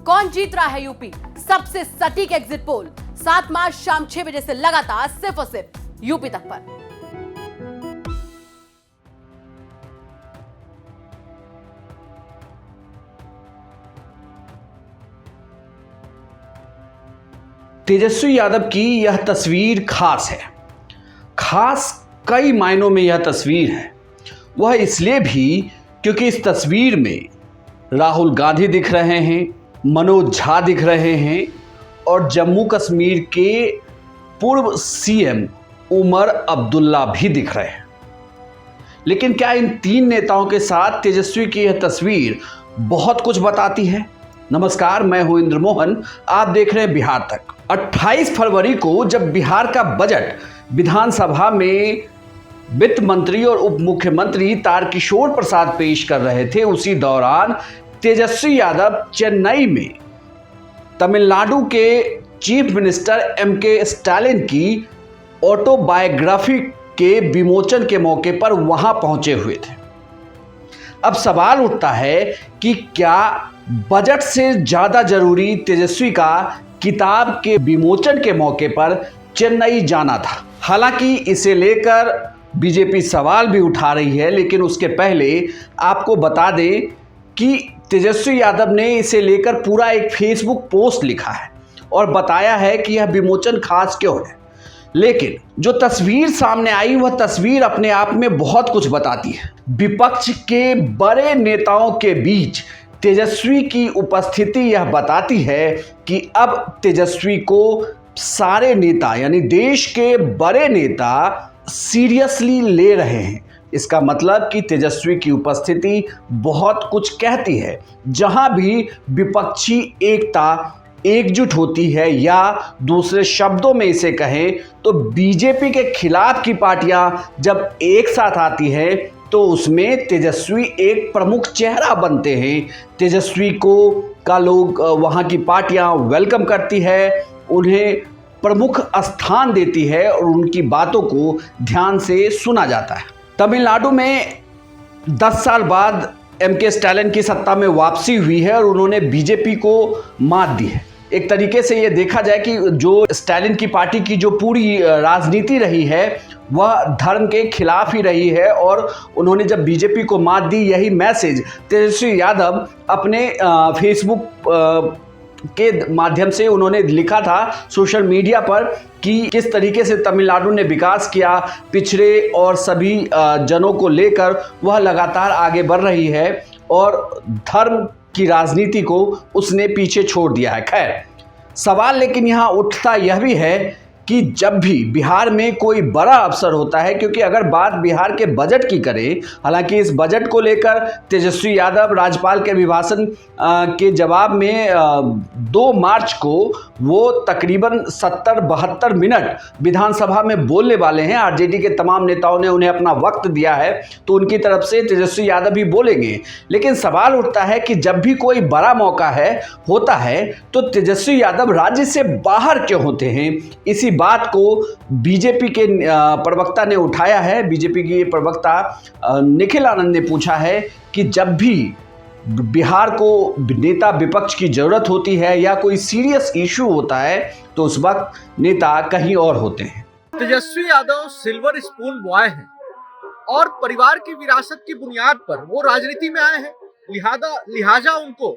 कौन जीत रहा है यूपी? सबसे सटीक एग्जिट पोल 7 मार्च शाम 6 बजे से लगातार सिर्फ और सिर्फ यूपी तक पर। तेजस्वी यादव की यह तस्वीर खास है। खास कई मायनों में यह तस्वीर है। वह इसलिए भी क्योंकि इस तस्वीर में राहुल गांधी दिख रहे हैं, मनोज झा दिख रहे हैं और जम्मू कश्मीर के पूर्व सीएम उमर अब्दुल्ला भी दिख रहे हैं। लेकिन क्या इन 3 नेताओं के साथ तेजस्वी की यह तस्वीर बहुत कुछ बताती है? नमस्कार, मैं हूं इंद्र मोहन, आप देख रहे हैं बिहार तक। 28 फरवरी को जब बिहार का बजट विधानसभा में वित्त मंत्री और उप मुख्यमंत्री तारकिशोर प्रसाद पेश कर रहे थे, उसी दौरान तेजस्वी यादव चेन्नई में तमिलनाडु के चीफ मिनिस्टर एमके स्टालिन की ऑटोबायोग्राफी के विमोचन के मौके पर वहां पहुंचे हुए थे। अब सवाल उठता है कि क्या बजट से ज्यादा जरूरी तेजस्वी का किताब के विमोचन के मौके पर चेन्नई जाना था? हालांकि इसे लेकर बीजेपी सवाल भी उठा रही है, लेकिन उसके पहले आपको बता दें कि तेजस्वी यादव ने इसे लेकर पूरा एक फेसबुक पोस्ट लिखा है और बताया है कि यह विमोचन खास क्यों है। लेकिन जो तस्वीर सामने आई वह तस्वीर अपने आप में बहुत कुछ बताती है। विपक्ष के बड़े नेताओं के बीच तेजस्वी की उपस्थिति यह बताती है कि अब तेजस्वी को सारे नेता यानी देश के बड़े नेता सीरियसली ले रहे हैं। इसका मतलब कि तेजस्वी की उपस्थिति बहुत कुछ कहती है। जहां भी विपक्षी एकता एकजुट होती है, या दूसरे शब्दों में इसे कहें तो बीजेपी के खिलाफ की पार्टियां जब एक साथ आती है तो उसमें तेजस्वी एक प्रमुख चेहरा बनते हैं। तेजस्वी का लोग वहां की पार्टियां वेलकम करती है, उन्हें प्रमुख स्थान देती है और उनकी बातों को ध्यान से सुना जाता है। तमिलनाडु में 10 साल बाद एमके स्टालिन की सत्ता में वापसी हुई है और उन्होंने बीजेपी को मात दी है। एक तरीके से ये देखा जाए कि जो स्टालिन की पार्टी की जो पूरी राजनीति रही है वह धर्म के खिलाफ ही रही है, और उन्होंने जब बीजेपी को मात दी, यही मैसेज तेजस्वी यादव अपने फेसबुक के माध्यम से उन्होंने लिखा था सोशल मीडिया पर कि किस तरीके से तमिलनाडु ने विकास किया, पिछड़े और सभी जनों को लेकर वह लगातार आगे बढ़ रही है और धर्म की राजनीति को उसने पीछे छोड़ दिया है। खैर, सवाल लेकिन यहाँ उठता यह भी है कि जब भी बिहार में कोई बड़ा अवसर होता है, क्योंकि अगर बात बिहार के बजट की करें, हालांकि इस बजट को लेकर तेजस्वी यादव राज्यपाल के अभिभाषण के जवाब में 2 मार्च को वो तकरीबन 70-72 मिनट विधानसभा में बोलने वाले हैं। आरजेडी के तमाम नेताओं ने उन्हें अपना वक्त दिया है, तो उनकी तरफ से तेजस्वी यादव भी बोलेंगे। लेकिन सवाल उठता है कि जब भी कोई बड़ा मौका होता है तो तेजस्वी यादव राज्य से बाहर क्यों होते हैं? इसी बात को बीजेपी के प्रवक्ता ने उठाया है। बीजेपी के प्रवक्ता निखिल आनंद ने पूछा है कि जब भी बिहार को नेता विपक्ष की जरूरत होती है या कोई सीरियस इशू होता है तो उस वक्त नेता कहीं और होते हैं। Tejashwi Yadav silver spoon boy हैं और परिवार की विरासत की बुनियाद पर वो राजनीति में आए हैं। लिहाजा उनको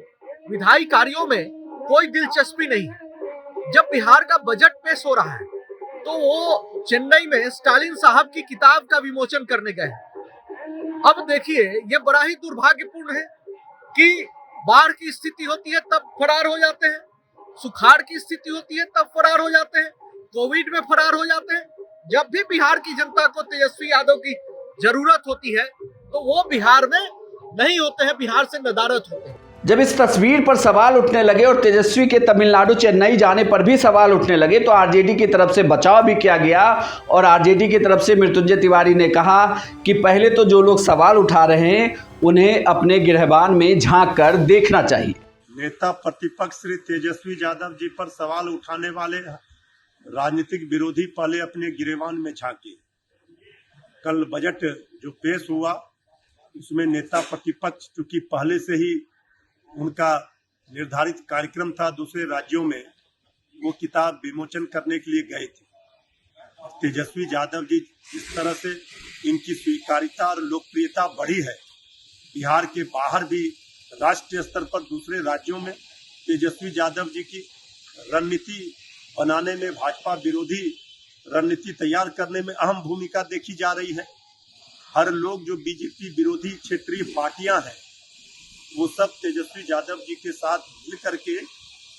विधायी कार्यों में कोई दिलचस्पी नहीं है। जब बिहार का बजट पेश हो रहा है तो वो चेन्नई में स्टालिन साहब की किताब का विमोचन करने गए। अब देखिए, ये बड़ा ही दुर्भाग्यपूर्ण है कि बाढ़ की स्थिति होती है तब फरार हो जाते हैं, सुखाड़ की स्थिति होती है तब फरार हो जाते हैं, कोविड में फरार हो जाते हैं। जब भी बिहार की जनता को तेजस्वी यादव की जरूरत होती है तो वो बिहार में नहीं होते हैं, बिहार से नदारद होते हैं। जब इस तस्वीर पर सवाल उठने लगे और तेजस्वी के तमिलनाडु चेन्नई जाने पर भी सवाल उठने लगे तो आरजेडी की तरफ से बचाव भी किया गया और आरजेडी की तरफ से मृत्युंजय तिवारी ने कहा कि पहले तो जो लोग सवाल उठा रहे हैं उन्हें अपने गिरहबान में झांक कर देखना चाहिए। नेता प्रतिपक्ष श्री तेजस्वी यादव जी पर सवाल उठाने वाले राजनीतिक विरोधी पहले अपने गिरहबान में झांके। कल बजट जो पेश हुआ उसमें नेता प्रतिपक्ष चूंकि पहले से ही उनका निर्धारित कार्यक्रम था दूसरे राज्यों में, वो किताब विमोचन करने के लिए गए थे। तेजस्वी यादव जी जिस तरह से इनकी स्वीकार्यता और लोकप्रियता बढ़ी है, बिहार के बाहर भी राष्ट्रीय स्तर पर दूसरे राज्यों में तेजस्वी यादव जी की रणनीति बनाने में, भाजपा विरोधी रणनीति तैयार करने में अहम भूमिका देखी जा रही है। हर लोग जो बीजेपी विरोधी क्षेत्रीय पार्टियां हैं, वो सब तेजस्वी यादव जी के साथ मिल करके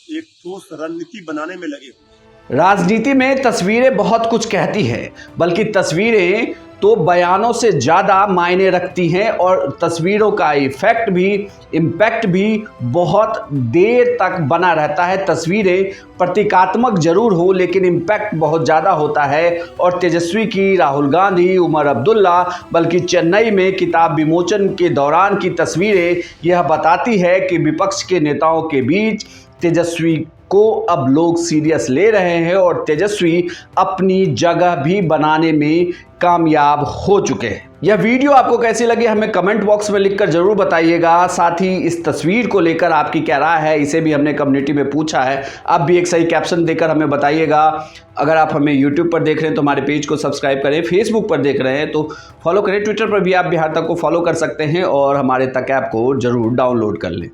एक ठोस रणनीति बनाने में लगे हुए हैं। राजनीति में तस्वीरें बहुत कुछ कहती हैं, बल्कि तस्वीरें तो बयानों से ज़्यादा मायने रखती हैं और तस्वीरों का इम्पैक्ट भी बहुत देर तक बना रहता है। तस्वीरें प्रतीकात्मक जरूर हो, लेकिन इम्पैक्ट बहुत ज़्यादा होता है। और तेजस्वी की, राहुल गांधी, उमर अब्दुल्ला, बल्कि चेन्नई में किताब विमोचन के दौरान की तस्वीरें यह बताती है कि विपक्ष के नेताओं के बीच तेजस्वी को अब लोग सीरियस ले रहे हैं और तेजस्वी अपनी जगह भी बनाने में कामयाब हो चुके हैं। यह वीडियो आपको कैसी लगी हमें कमेंट बॉक्स में लिखकर जरूर बताइएगा। साथ ही इस तस्वीर को लेकर आपकी क्या राय है, इसे भी हमने कम्युनिटी में पूछा है। आप भी एक सही कैप्शन देकर हमें बताइएगा। अगर आप हमें यूट्यूब पर देख रहे हैं तो हमारे पेज को सब्सक्राइब करें, फेसबुक पर देख रहे हैं तो फॉलो करें, ट्विटर पर भी आप बिहार तक को फॉलो कर सकते हैं और हमारे तक ऐप को जरूर डाउनलोड कर लें।